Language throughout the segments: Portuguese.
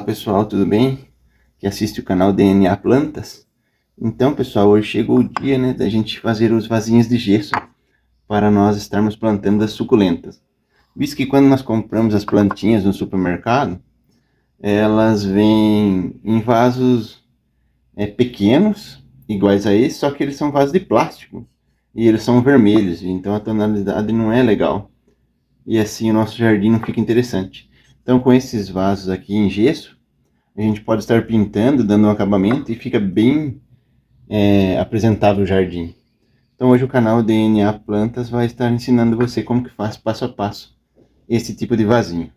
pessoal, tudo bem? Que assiste o canal DNA Plantas. Então pessoal, hoje chegou o dia, né, da gente fazer os vasinhos de gesso para nós estarmos plantando as suculentas. Visto que quando nós compramos as plantinhas no supermercado, elas vêm em vasos pequenos, iguais a esse, só que eles são vasos de plástico e eles são vermelhos, então a tonalidade não é legal e assim o nosso jardim não fica interessante. Então com esses vasos aqui em gesso, a gente pode estar pintando, dando um acabamento e fica bem apresentável o jardim. Então hoje o canal DNA Plantas vai estar ensinando você como que faz passo a passo esse tipo de vasinho.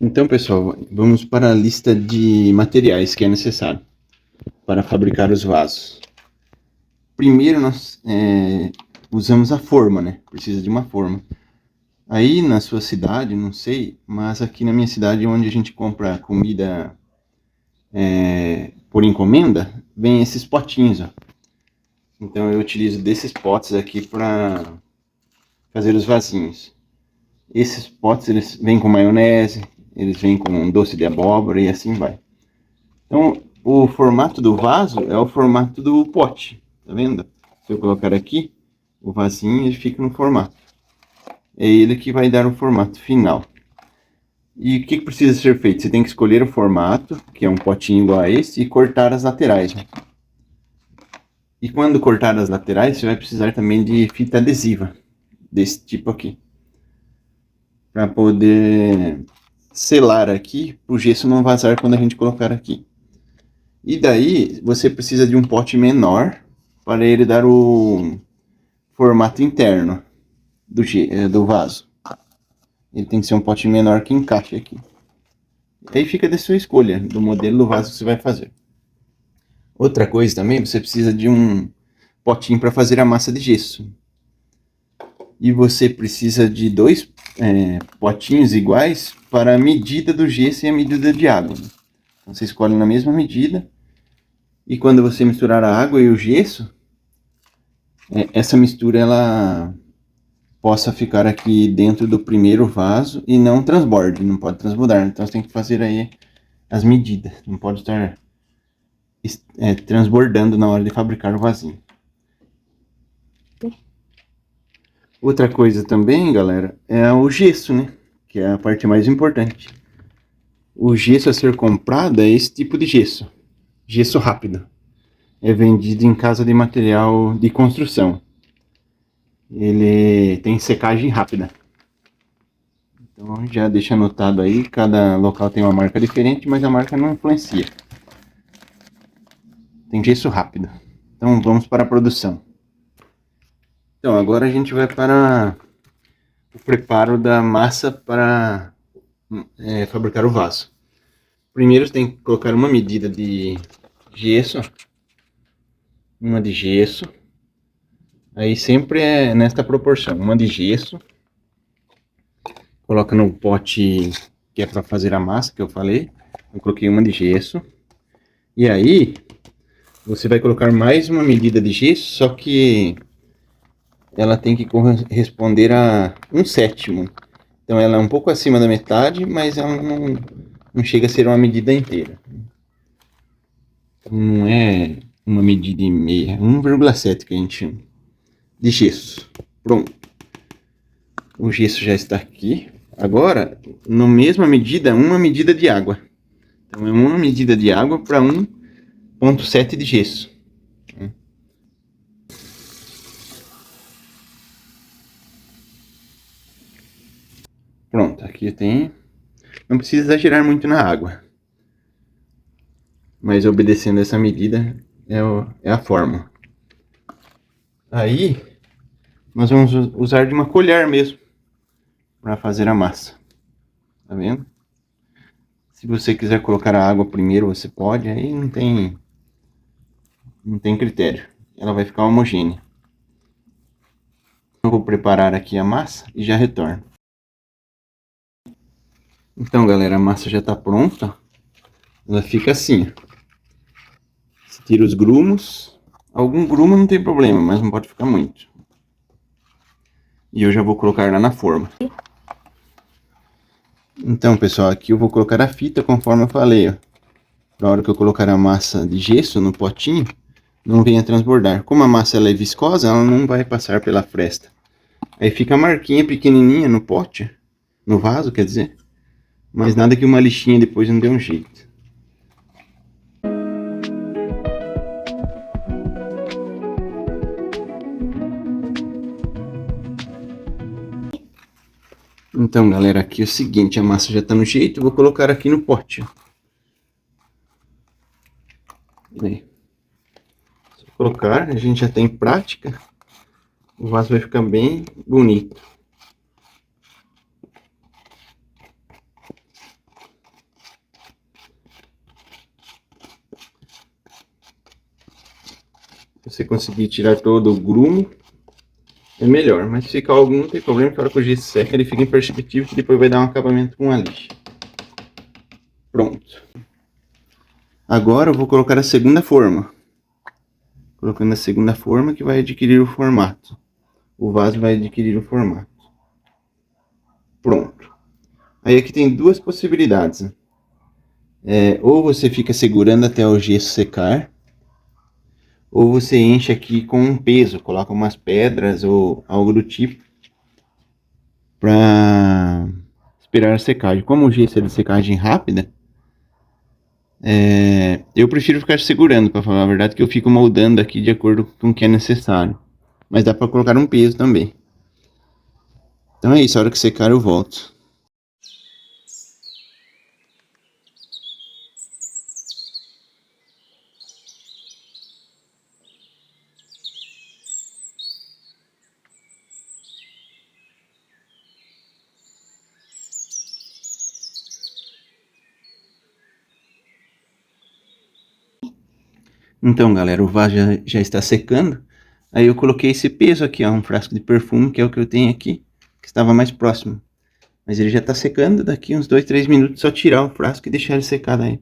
Então pessoal, vamos para a lista de materiais que é necessário para fabricar os vasos. Primeiro nós usamos a forma, né? Precisa de uma forma. Aí na sua cidade, não sei, mas aqui na minha cidade, onde a gente compra comida por encomenda, vem esses potinhos, ó. Então eu utilizo desses potes aqui para fazer os vasinhos. Esses potes eles vêm com maionese, eles vêm com doce de abóbora e assim vai. Então o formato do vaso é o formato do pote, tá vendo? Se eu colocar aqui o vasinho, ele fica no formato. É ele que vai dar o formato final. E o que precisa ser feito? Você tem que escolher o formato, que é um potinho igual a esse, e cortar as laterais, né? E quando cortar as laterais, você vai precisar também de fita adesiva, desse tipo aqui. Para poder selar aqui, para o gesso não vazar quando a gente colocar aqui. E daí, você precisa de um pote menor, para ele dar o formato interno do vaso. Ele tem que ser um pote menor que encaixe aqui. Aí fica da sua escolha, do modelo do vaso que você vai fazer. Outra coisa também, você precisa de um potinho para fazer a massa de gesso. E você precisa de dois potinhos iguais para a medida do gesso e a medida de água. Então você escolhe na mesma medida. E quando você misturar a água e o gesso, essa mistura ela possa ficar aqui dentro do primeiro vaso e não transborde, não pode transbordar. Então você tem que fazer aí as medidas, não pode estar transbordando na hora de fabricar o vasinho. Outra coisa também, galera, é o gesso, né? Que é a parte mais importante. O gesso a ser comprado é esse tipo de gesso. Gesso rápido. É vendido em casa de material de construção. Ele tem secagem rápida. Então já deixa anotado aí, cada local tem uma marca diferente, mas a marca não influencia. Tem gesso rápido. Então vamos para a produção. Então agora a gente vai para o preparo da massa para fabricar o vaso. Primeiro você tem que colocar uma medida de gesso, uma de gesso, aí sempre é nesta proporção, uma de gesso, coloca no pote que é para fazer a massa que eu falei, eu coloquei uma de gesso, e aí você vai colocar mais uma medida de gesso, só que ela tem que corresponder a 1/7, então ela é um pouco acima da metade, mas ela não chega a ser uma medida inteira. Não é uma medida e meia, 1,7 que a gente chama de gesso. Pronto. O gesso já está aqui. Agora, na mesma medida, uma medida de água. Então é uma medida de água para 1,7 de gesso. Pronto, aqui tem. Não precisa exagerar muito na água, mas obedecendo essa medida é a forma. Aí nós vamos usar de uma colher mesmo para fazer a massa. Tá vendo? Se você quiser colocar a água primeiro, você pode, aí não tem critério. Ela vai ficar homogênea. Eu vou preparar aqui a massa e já retorno. Então, galera, a massa já está pronta. Ela fica assim. Você tira os grumos. Algum grumo não tem problema, mas não pode ficar muito. E eu já vou colocar lá na forma. Então, pessoal, aqui eu vou colocar a fita conforme eu falei, ó. Na hora que eu colocar a massa de gesso no potinho, não venha transbordar. Como a massa ela é viscosa, ela não vai passar pela fresta. Aí fica a marquinha pequenininha no pote, no vaso, quer dizer. Mas nada que uma lixinha depois não dê um jeito. Então, galera, aqui é o seguinte, a massa já tá no jeito, eu vou colocar aqui no pote. Aí. Se colocar, a gente já tem prática, o vaso vai ficar bem bonito. Se você conseguir tirar todo o grumo, é melhor. Mas se ficar algum, não tem problema, que a hora que o gesso seca, ele fica imperceptível, que depois vai dar um acabamento com a lixa. Pronto. Agora eu vou colocar a segunda forma. Colocando a segunda forma que vai adquirir o formato. O vaso vai adquirir o formato. Pronto. Aí aqui tem duas possibilidades, né? Ou você fica segurando até o gesso secar, ou você enche aqui com um peso, coloca umas pedras ou algo do tipo para esperar a secagem. Como o gesso é de secagem rápida, eu prefiro ficar segurando, para falar a verdade, que eu fico moldando aqui de acordo com o que é necessário. Mas dá para colocar um peso também. Então é isso, a hora que secar eu volto. Então, galera, o vaso já está secando. Aí eu coloquei esse peso aqui, ó, um frasco de perfume, que é o que eu tenho aqui, que estava mais próximo. Mas ele já está secando, daqui uns 2, 3 minutos, só tirar o frasco e deixar ele secar aí.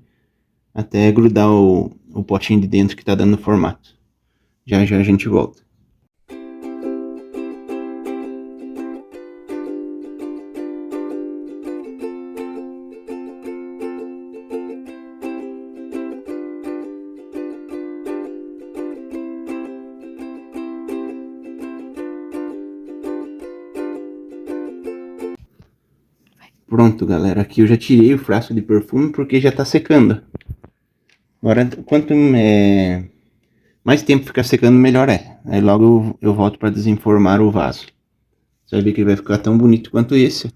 Até grudar o potinho de dentro que está dando formato. Já já a gente volta. Pronto, galera, aqui eu já tirei o frasco de perfume porque já está secando. Agora, quanto mais tempo ficar secando, melhor é. Aí logo eu volto para desenformar o vaso. Você vai ver que ele vai ficar tão bonito quanto esse.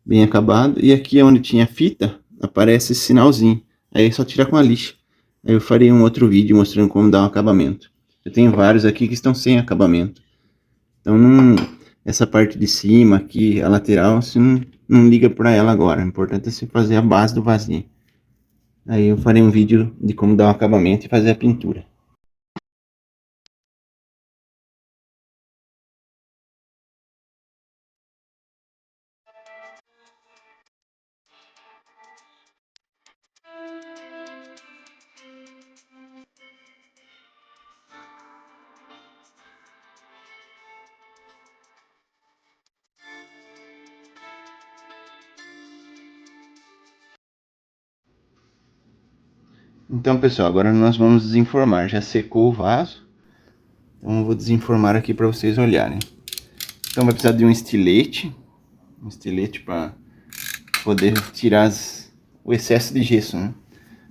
Bem acabado. E aqui onde tinha fita, aparece esse sinalzinho. Aí é só tirar com a lixa. Aí eu farei um outro vídeo mostrando como dar um acabamento. Eu tenho vários aqui que estão sem acabamento. Então essa parte de cima aqui, a lateral, você não liga para ela agora. O importante é você fazer a base do vasinho. Aí eu farei um vídeo de como dar um acabamento e fazer a pintura. Então, pessoal, agora nós vamos desenformar. Já secou o vaso. Então eu vou desenformar aqui para vocês olharem. Então vai precisar de um estilete para poder tirar o excesso de gesso, né?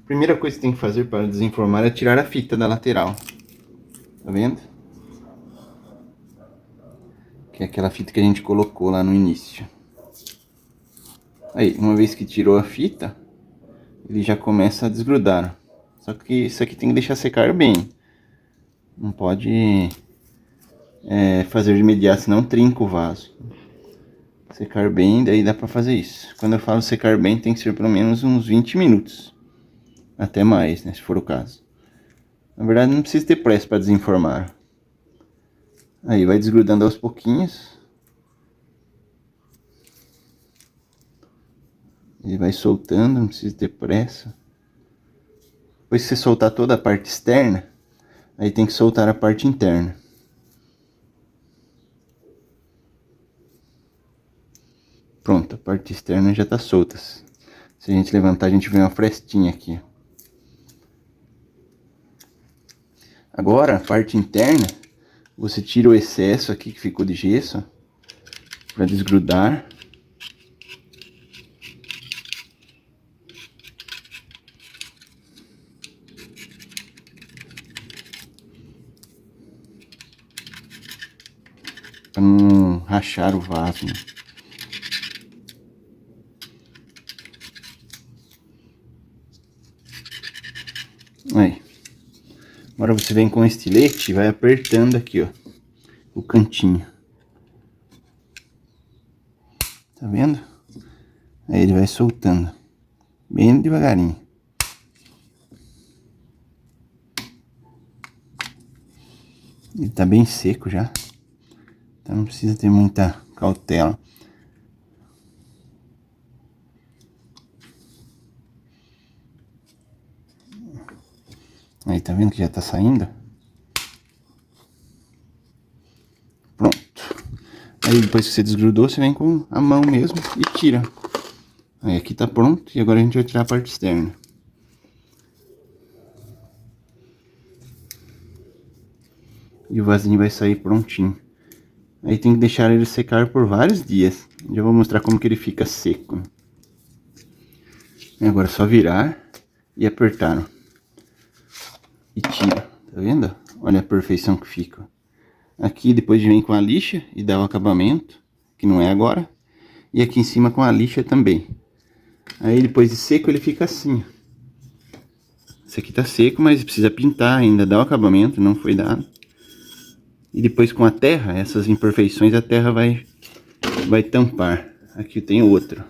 Primeira coisa que tem que fazer para desenformar é tirar a fita da lateral. Tá vendo? Que é aquela fita que a gente colocou lá no início. Aí, uma vez que tirou a fita, ele já começa a desgrudar. Só que isso aqui tem que deixar secar bem. Não pode fazer de imediato, senão trinca o vaso. Secar bem, daí dá pra fazer isso. Quando eu falo secar bem, tem que ser pelo menos uns 20 minutos. Até mais, né, se for o caso. Na verdade, não precisa ter pressa para desenformar. Aí, vai desgrudando aos pouquinhos. Ele vai soltando, não precisa ter pressa. Depois que você soltar toda a parte externa, aí tem que soltar a parte interna. Pronto. parte externa já tá solta. Se a gente levantar, a gente vê uma frestinha aqui. Agora, a parte interna, você tira o excesso aqui que ficou de gesso para desgrudar. Para não rachar o vaso, né? Aí. Agora você vem com o estilete e vai apertando aqui, ó, o cantinho. Tá vendo? Aí ele vai soltando, bem devagarinho. Ele tá bem seco já, então não precisa ter muita cautela. Aí, tá vendo que já tá saindo? Pronto. Aí depois que você desgrudou, você vem com a mão mesmo e tira. Aí aqui tá pronto, e agora a gente vai tirar a parte externa. E o vasinho vai sair prontinho. Aí tem que deixar ele secar por vários dias. Já vou mostrar como que ele fica seco. E agora é só virar e apertar, ó. E tira, tá vendo? Olha a perfeição que fica. Aqui depois vem com a lixa e dá o acabamento, que não é agora. E aqui em cima com a lixa também. Aí depois de seco ele fica assim. Esse aqui tá seco, mas precisa pintar ainda, dá o acabamento, não foi dado. E depois com a terra, essas imperfeições a terra vai tampar. Aqui tem outro.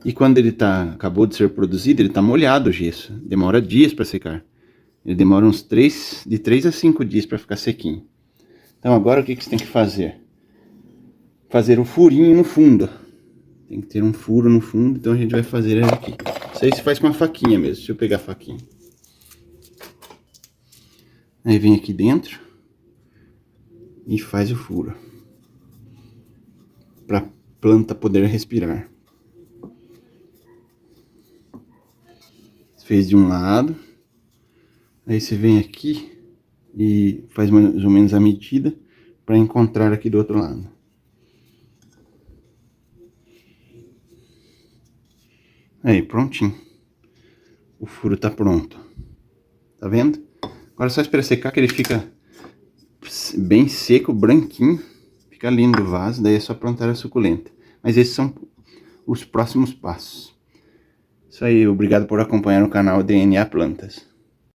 E quando ele acabou de ser produzido, ele tá molhado o gesso. Demora dias para secar. Ele demora de 3 a 5 dias para ficar sequinho. Então agora o que você tem que fazer? Fazer o furinho no fundo. Tem que ter um furo no fundo, então a gente vai fazer ele aqui. Isso aí se faz com a faquinha mesmo, deixa eu pegar a faquinha. Aí vem aqui dentro e faz o furo. Para a planta poder respirar. Fez de um lado. Aí você vem aqui e faz mais ou menos a medida para encontrar aqui do outro lado. Aí, prontinho. O furo tá pronto. Tá vendo? Agora é só esperar secar que ele fica bem seco, branquinho. Fica lindo o vaso, daí é só plantar a suculenta. Mas esses são os próximos passos. Isso aí, obrigado por acompanhar o canal DNA Plantas.